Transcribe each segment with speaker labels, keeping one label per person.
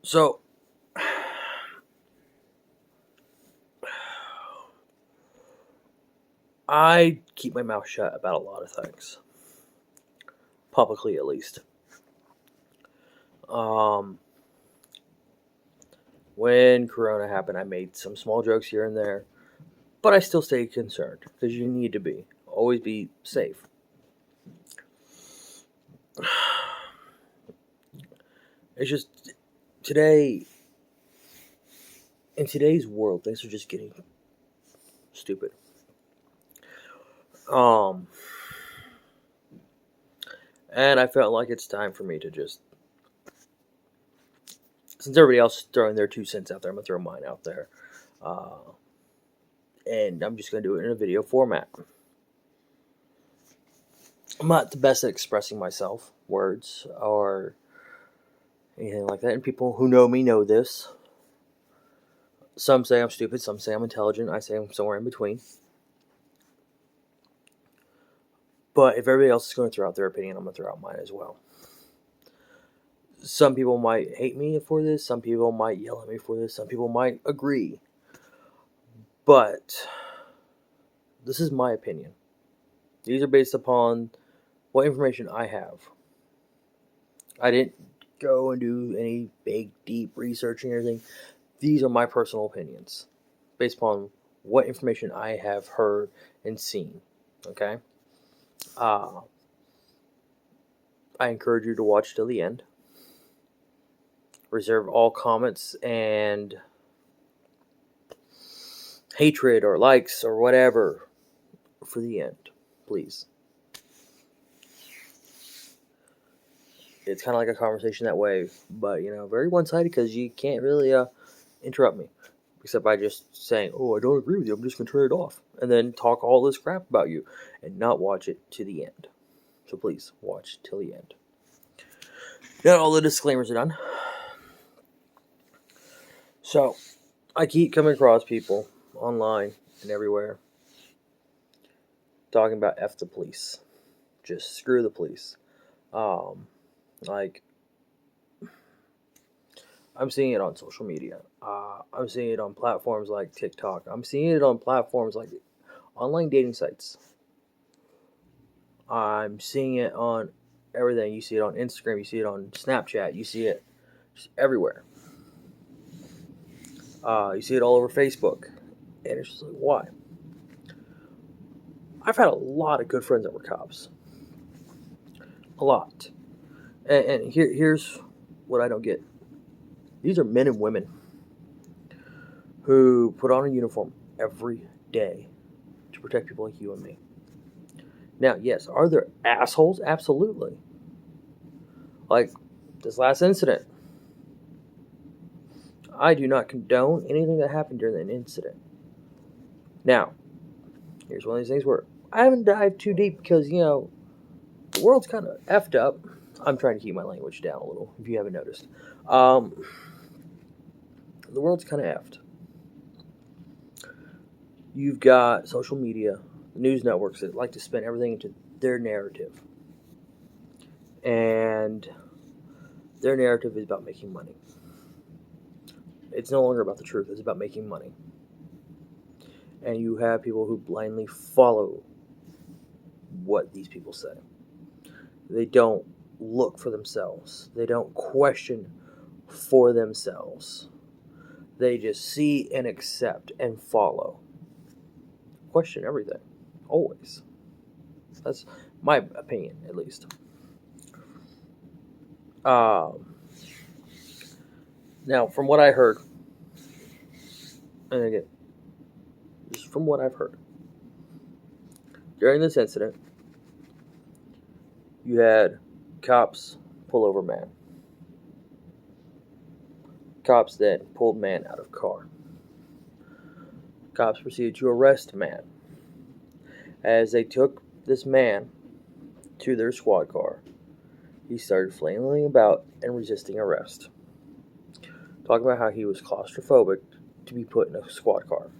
Speaker 1: So, I keep my mouth shut about a lot of things, publicly at least. Um, when Corona happened, I made some small jokes here and there, but I still stayed concerned because you need to be. Always be safe. It's just today, in today's world, things are just getting stupid. Um, and I felt like it's time for me to just, since everybody else is throwing their 2 cents out there, I'm gonna throw mine out there. Uh, and I'm just gonna do it in a video format. I'm not the best at expressing myself, words, or anything like that. And people who know me know this. Some say I'm stupid, some say I'm intelligent, I say I'm somewhere in between. But if everybody else is going to throw out their opinion, I'm going to throw out mine as well. Some people might hate me for this, some people might yell at me for this, some people might agree. But this is my opinion. These are based upon what information I have. I didn't go and do any big, deep researching or anything. These are my personal opinions based upon what information I have heard and seen. Okay? I encourage you to watch till the end. Reserve all comments and hatred or likes or whatever for the end, please. It's kind of like a conversation that way, but very one-sided because you can't really interrupt me, except by just saying, "Oh, I don't agree with you. I'm just gonna turn it off," and then talk all this crap about you and not watch it to the end. So please watch till the end. Now all the disclaimers are done. So I keep coming across people online and everywhere talking about F the police. Just screw the police. Like, I'm seeing it on social media. I'm seeing it on platforms like TikTok. I'm seeing it on platforms like online dating sites. I'm seeing it on everything. You see it on Instagram. You see it on Snapchat. You see it just everywhere. You see it all over Facebook. And it's just like, why? I've had a lot of good friends that were cops. A lot. And here's what I don't get. These are men and women who put on a uniform every day to protect people like you and me. Now, yes, are there assholes? Absolutely. Like this last incident. I do not condone anything that happened during that incident. Now, here's one of these things where I haven't dived too deep because, the world's kind of effed up. I'm trying to keep my language down a little, if you haven't noticed. The world's kind of effed. You've got social media, news networks that like to spin everything into their narrative. And their narrative is about making money. It's no longer about the truth. It's about making money. And you have people who blindly follow what these people say. They don't look for themselves. They don't question for themselves. They just see and accept and follow. Question everything. Always. That's my opinion, at least. Now, from what I heard, and again, just from what I've heard, during this incident, you had cops pull over man. Cops then pulled man out of car. Cops proceeded to arrest man. As they took this man to their squad car, he started flailing about and resisting arrest. Talking about how he was claustrophobic to be put in a squad car.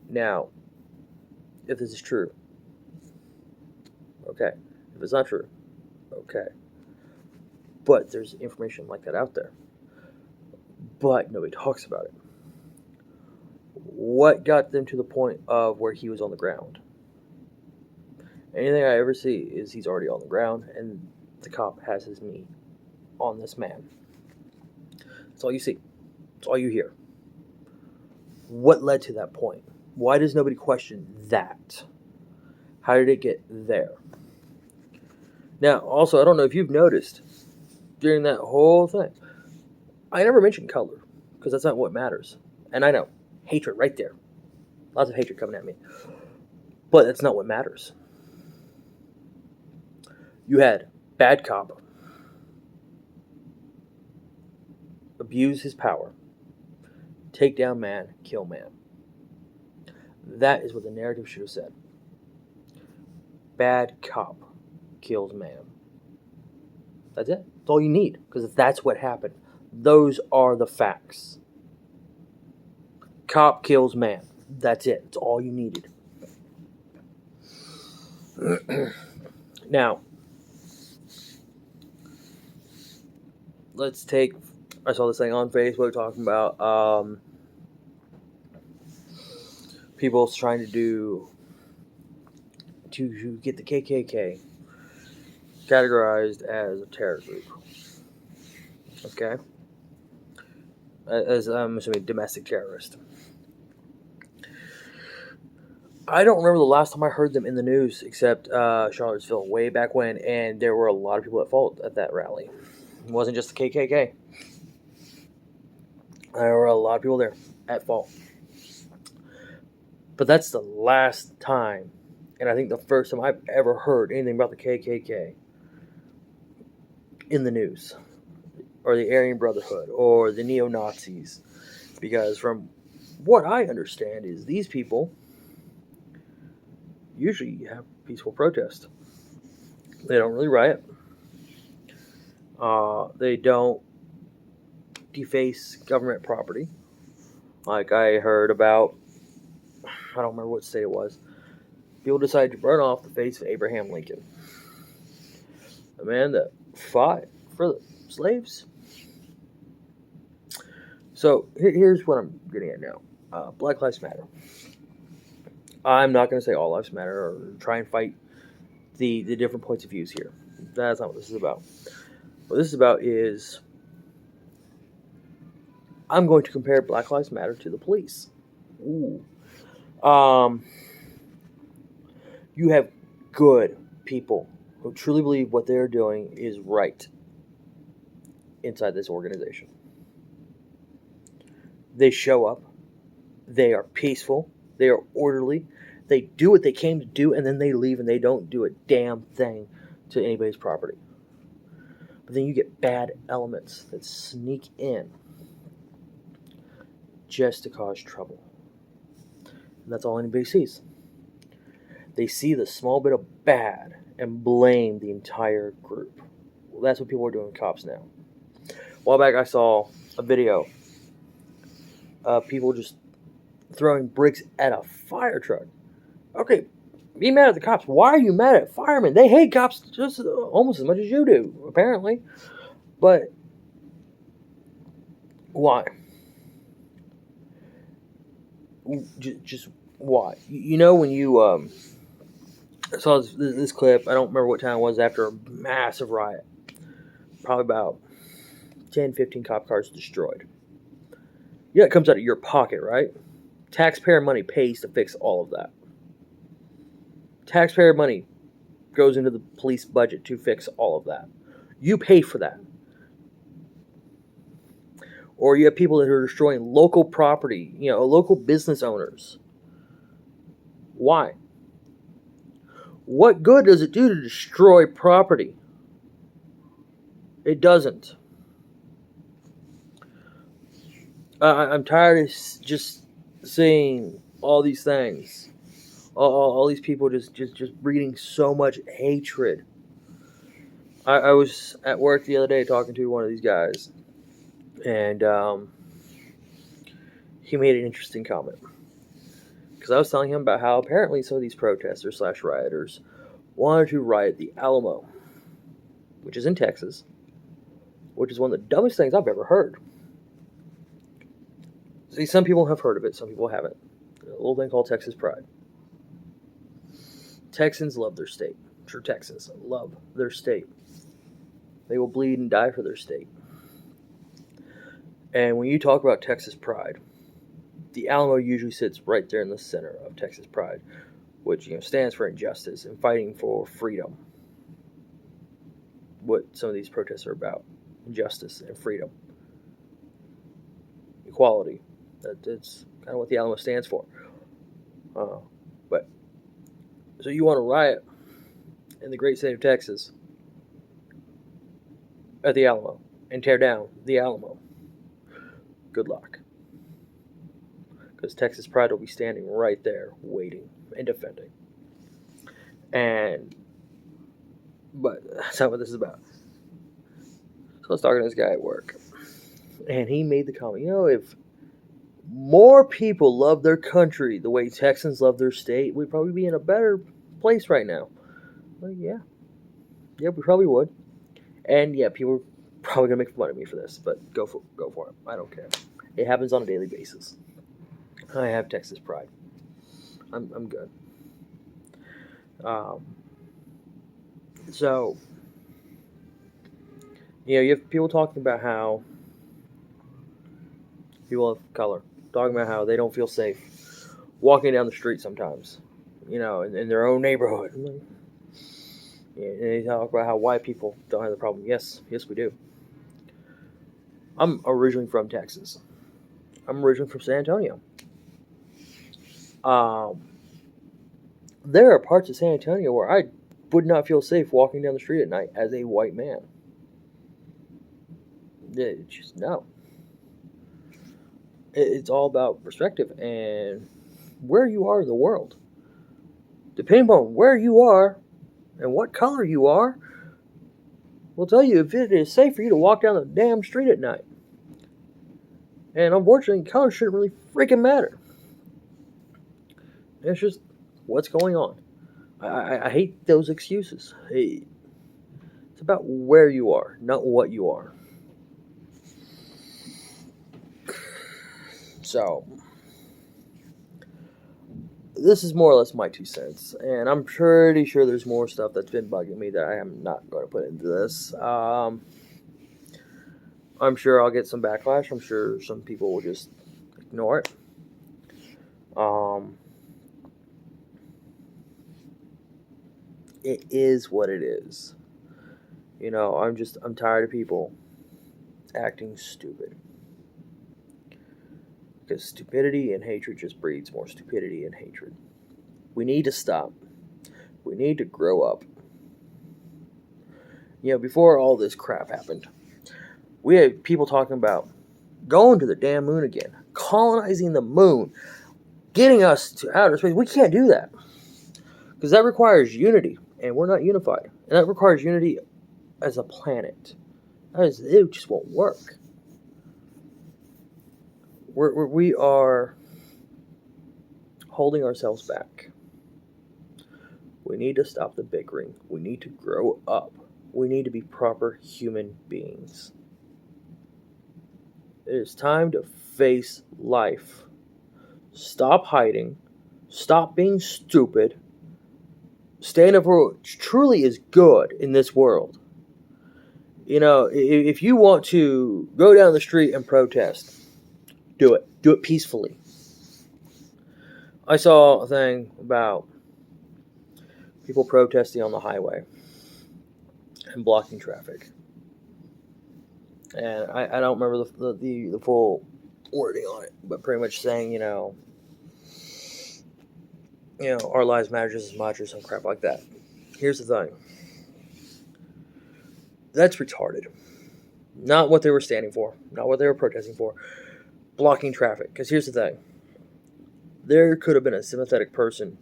Speaker 1: Now, if this is true, okay. If it's not true, okay. But there's information like that out there. But nobody talks about it. What got them to the point of where he was on the ground? Anything I ever see is he's already on the ground and the cop has his knee on this man. That's all you see. That's all you hear. What led to that point? Why does nobody question that? How did it get there? Now, also, I don't know if you've noticed during that whole thing, I never mentioned color because that's not what matters. And I know, hatred right there. Lots of hatred coming at me. But that's not what matters. You had bad cop abuse his power, take down man, kill man. That is what the narrative should have said. Bad cop kills man. That's it. That's all you need, because that's what happened. Those are the facts. Cop kills man. That's it. That's all you needed. Now, let's take, I saw this thing on Facebook talking about people trying to get the KKK categorized as a terror group. Okay? As I'm assuming domestic terrorist. I don't remember the last time I heard them in the news except Charlottesville way back when, and there were a lot of people at fault at that rally. It wasn't just the KKK. There were a lot of people there at fault. But that's the last time, and I think the first time I've ever heard anything about the KKK in the news, or the Aryan Brotherhood, or the neo-Nazis. Because from what I understand is these people usually have peaceful protest. They don't really riot. They don't deface government property. Like I heard about, I don't remember what state it was. People decided to burn off the face of Abraham Lincoln, a man that fought for the slaves. So here's what I'm getting at now. Black Lives Matter. I'm not going to say all lives matter or try and fight the different points of views here. That's not what this is about. What this is about is I'm going to compare Black Lives Matter to the police. Ooh. You have good people who truly believe what they're doing is right inside this organization. They show up. They are peaceful. They are orderly. They do what they came to do, and then they leave, and they don't do a damn thing to anybody's property. But then you get bad elements that sneak in just to cause trouble. And that's all anybody sees. They see the small bit of bad and blame the entire group. Well, that's what people are doing with cops now. A while back I saw a video of people just throwing bricks at a fire truck. Okay, be mad at the cops. Why are you mad at firemen? They hate cops just almost as much as you do, apparently. But why? Just why? You know, when you I saw this clip, I don't remember what time it was, after a massive riot. Probably about 10, 15 cop cars destroyed. Yeah, it comes out of your pocket, right? Taxpayer money pays to fix all of that. Taxpayer money goes into the police budget to fix all of that. You pay for that. Or you have people that are destroying local property, local business owners. Why? What good does it do to destroy property? It doesn't. I'm tired of just seeing all these things. All these people just breeding so much hatred. I was at work the other day talking to one of these guys, and he made an interesting comment. Because I was telling him about how apparently some of these protesters / rioters wanted to riot the Alamo, which is in Texas, which is one of the dumbest things I've ever heard. See, some people have heard of it, some people haven't. A little thing called Texas pride. Texans love their state. True Texans love their state. They will bleed and die for their state. And when you talk about Texas pride, the Alamo usually sits right there in the center of Texas pride, which stands for injustice and fighting for freedom. What some of these protests are about: injustice and freedom, equality. That's kind of what the Alamo stands for. But so you want to riot in the great state of Texas at the Alamo and tear down the Alamo? Good luck. Because Texas pride will be standing right there waiting and defending. But that's not what this is about. So I was talking to this guy at work, and he made the comment, if more people love their country the way Texans love their state, we'd probably be in a better place right now. Like, yeah, we probably would. And yeah, people are probably gonna make fun of me for this, but go for it. I don't care. It happens on a daily basis. I have Texas pride. I'm good. So you have people talking about how people of color talking about how they don't feel safe walking down the street sometimes, in their own neighborhood. And they talk about how white people don't have the problem. Yes, we do. I'm originally from Texas. I'm originally from San Antonio. There are parts of San Antonio where I would not feel safe walking down the street at night as a white man. Just no. It's all about perspective and where you are in the world. Depending on where you are and what color you are, will tell you if it is safe for you to walk down the damn street at night. And unfortunately, color shouldn't really freaking matter. It's just what's going on. I hate those excuses. It's about where you are, not what you are. So, this is more or less my 2 cents, and I'm pretty sure there's more stuff that's been bugging me that I am not going to put into this. I'm sure I'll get some backlash. I'm sure some people will just ignore it. It is what it is. I'm tired of people acting stupid. Because stupidity and hatred just breeds more stupidity and hatred. We need to stop. We need to grow up. Before all this crap happened, we had people talking about going to the damn moon again, colonizing the moon, getting us to outer space. We can't do that. Because that requires unity, and we're not unified. And that requires unity as a planet. It just won't work. We are holding ourselves back. We need to stop the bickering. We need to grow up. We need to be proper human beings. It is time to face life. Stop hiding. Stop being stupid. Stand up for what truly is good in this world. If you want to go down the street and protest, do it. Do it peacefully. I saw a thing about people protesting on the highway and blocking traffic. And I don't remember the full wording on it, but pretty much saying, our lives matter just as much or some crap like that. Here's the thing. That's retarded. Not what they were standing for. Not what they were protesting for. Blocking traffic. Because here's the thing. There could have been a sympathetic person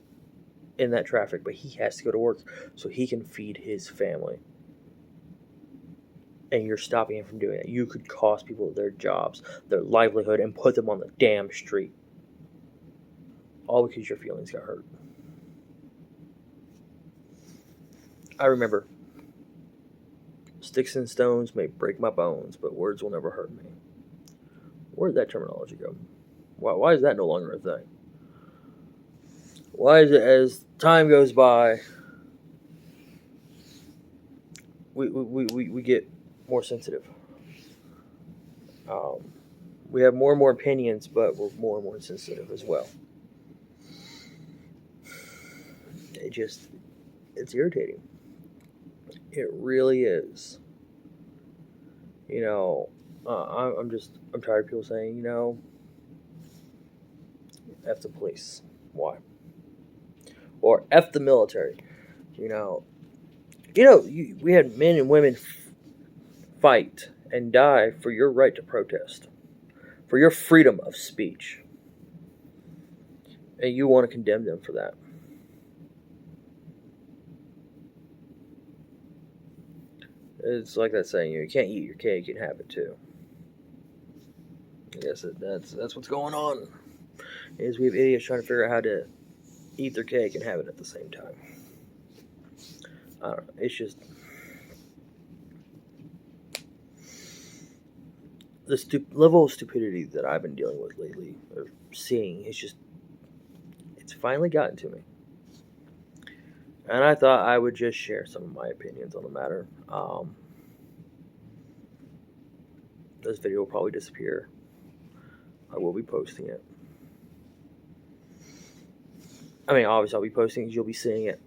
Speaker 1: in that traffic, but he has to go to work so he can feed his family. And you're stopping him from doing that. You could cost people their jobs, their livelihood, and put them on the damn street. All because your feelings got hurt. I remember Sticks and stones may break my bones, but words will never hurt me. Where did that terminology go? Why is that no longer a thing? Why is it as time goes by, we get more sensitive? We have more and more opinions, but we're more and more sensitive as well. It's irritating. It really is. I'm tired of people saying, F the police. Why? Or F the military. We had men and women fight and die for your right to protest, for your freedom of speech. And you want to condemn them for that. It's like that saying, you can't eat your cake and have it too. I guess that's what's going on. Is we have idiots trying to figure out how to eat their cake and have it at the same time. I don't know. It's just the level of stupidity that I've been dealing with lately, or seeing, it's finally gotten to me. And I thought I would just share some of my opinions on the matter. This video will probably disappear. I will be posting it. I mean, obviously I'll be posting it, you'll be seeing it.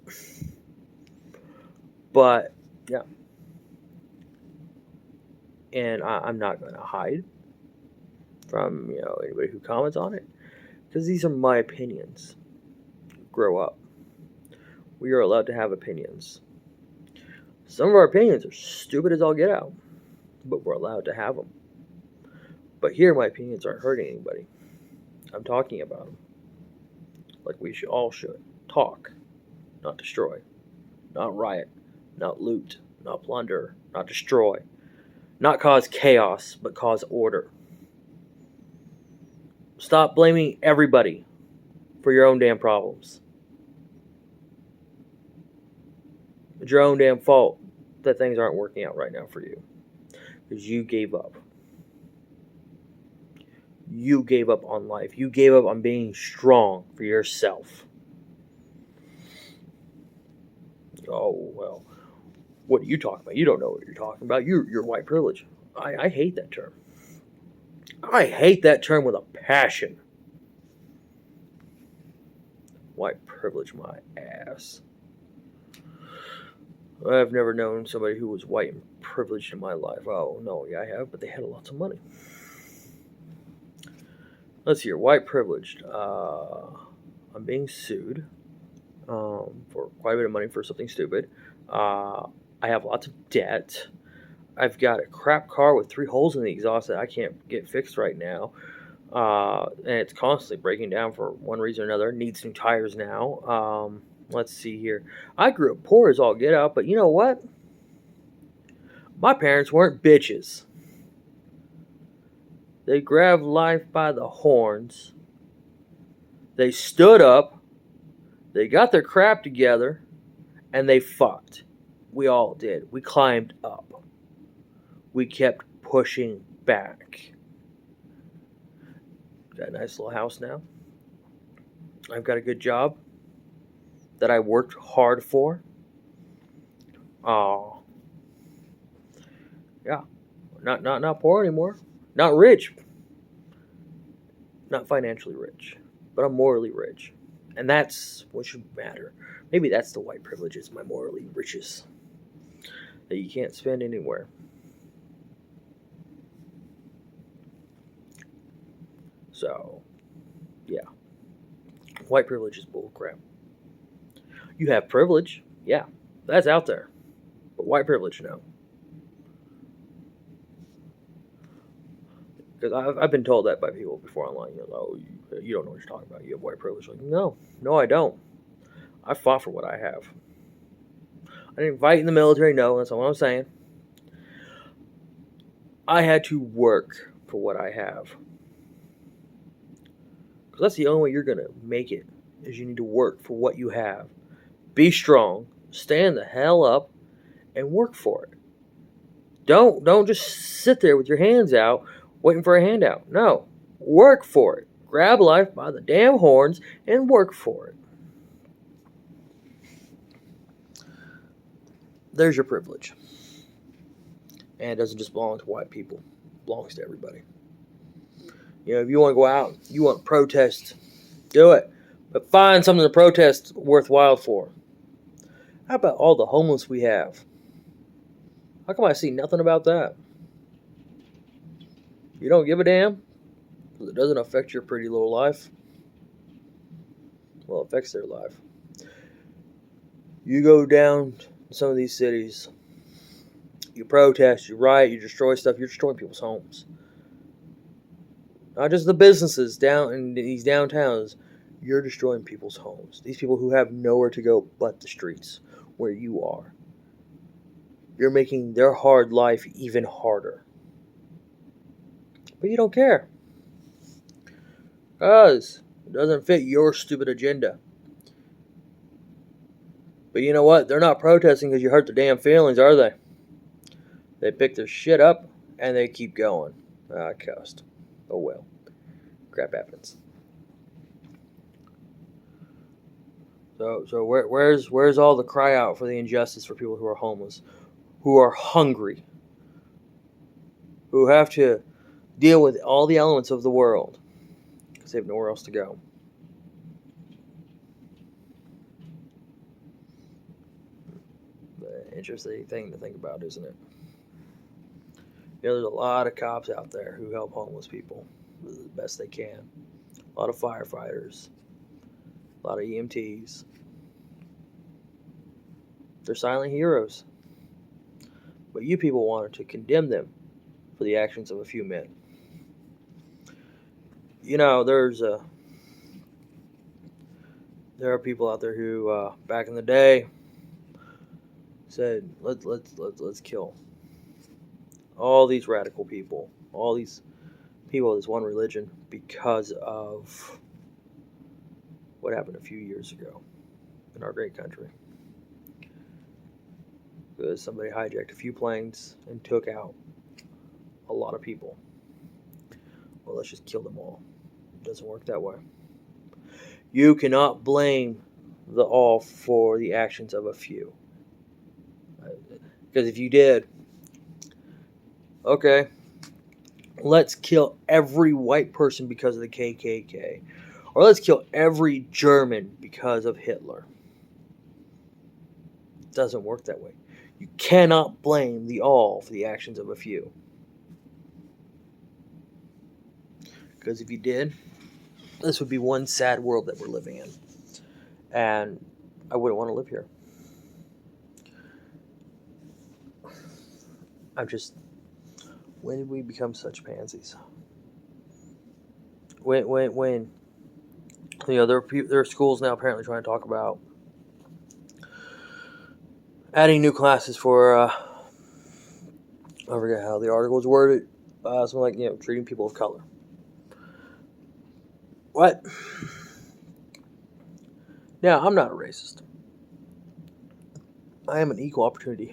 Speaker 1: But, yeah. And I'm not going to hide from, anybody who comments on it. Because these are my opinions. Grow up. We are allowed to have opinions. Some of our opinions are stupid as all get out. But we're allowed to have them. But here, my opinions aren't hurting anybody. I'm talking about them. Like we all should. Talk, not destroy. Not riot, not loot, not plunder, not destroy. Not cause chaos, but cause order. Stop blaming everybody for your own damn problems. It's your own damn fault that things aren't working out right now for you. Because you gave up. You gave up on life. You gave up on being strong for yourself. Oh, well, what are you talking about? You don't know what you're talking about. You're white privilege. I hate that term. I hate that term with a passion. White privilege my ass. I've never known somebody who was white and privileged in my life. Oh, no, yeah, I have, but they had lots of money. Let's see here. White privileged. I'm being sued for quite a bit of money for something stupid. I have lots of debt. I've got a crap car with 3 holes in the exhaust that I can't get fixed right now. And it's constantly breaking down for one reason or another. It needs new tires now. Let's see here. I grew up poor as all get out, but you know what? My parents weren't bitches. They grabbed life by the horns. They stood up. They got their crap together. And they fought. We all did. We climbed up. We kept pushing back. Got a nice little house now. I've got a good job that I worked hard for. Yeah. Not poor anymore. Not rich. Not financially rich. But I'm morally rich. And that's what should matter. Maybe that's the white privilege, is my morally riches. That you can't spend anywhere. So, yeah. White privilege is bullcrap. You have privilege. Yeah, that's out there. But white privilege, no. Because I've been told that by people before online. Oh, you don't know what you're talking about. You have white privilege. Like, no, I don't. I fought for what I have. I didn't fight in the military. No, that's not what I'm saying. I had to work for what I have. Because that's the only way you're going to make it, is you need to work for what you have. Be strong, stand the hell up, and work for it. Don't just sit there with your hands out waiting for a handout. No. Work for it. Grab life by the damn horns and work for it. There's your privilege. And it doesn't just belong to white people. It belongs to everybody. If you want to go out, you want to protest, do it. But find something to protest worthwhile for. How about all the homeless we have? How come I see nothing about that? You don't give a damn? Because it doesn't affect your pretty little life. Well, it affects their life. You go down to some of these cities, you protest, you riot, you destroy stuff, you're destroying people's homes. Not just the businesses down in these downtowns, you're destroying people's homes. These people who have nowhere to go but the streets where you are. You're making their hard life even harder. But you don't care. Because it doesn't fit your stupid agenda. But you know what? They're not protesting because you hurt their damn feelings, are they? They pick their shit up and they keep going. Cussed. Oh well. Crap happens. So where's all the cry out for the injustice for people who are homeless, who are hungry, who have to deal with all the elements of the world because they have nowhere else to go? Interesting thing to think about, isn't it? There's a lot of cops out there who help homeless people the best they can. A lot of firefighters, a lot of EMTs. They're silent heroes. But you people wanted to condemn them for the actions of a few men. There are people out there who, back in the day, said, let's kill all these radical people, all these people of this one religion, because of what happened a few years ago in our great country. Because somebody hijacked a few planes and took out a lot of people. Well, let's just kill them all. It doesn't work that way. You cannot blame the all for the actions of a few. Because if you did, okay, let's kill every white person because of the KKK. Or let's kill every German because of Hitler. It doesn't work that way. You cannot blame the all for the actions of a few. Because if you did, this would be one sad world that we're living in. And I wouldn't want to live here. When did we become such pansies? When there are schools now apparently trying to talk about adding new classes for, I forget how the article was worded, something like, treating people of color. What? Now, I'm not a racist. I am an equal opportunity hater.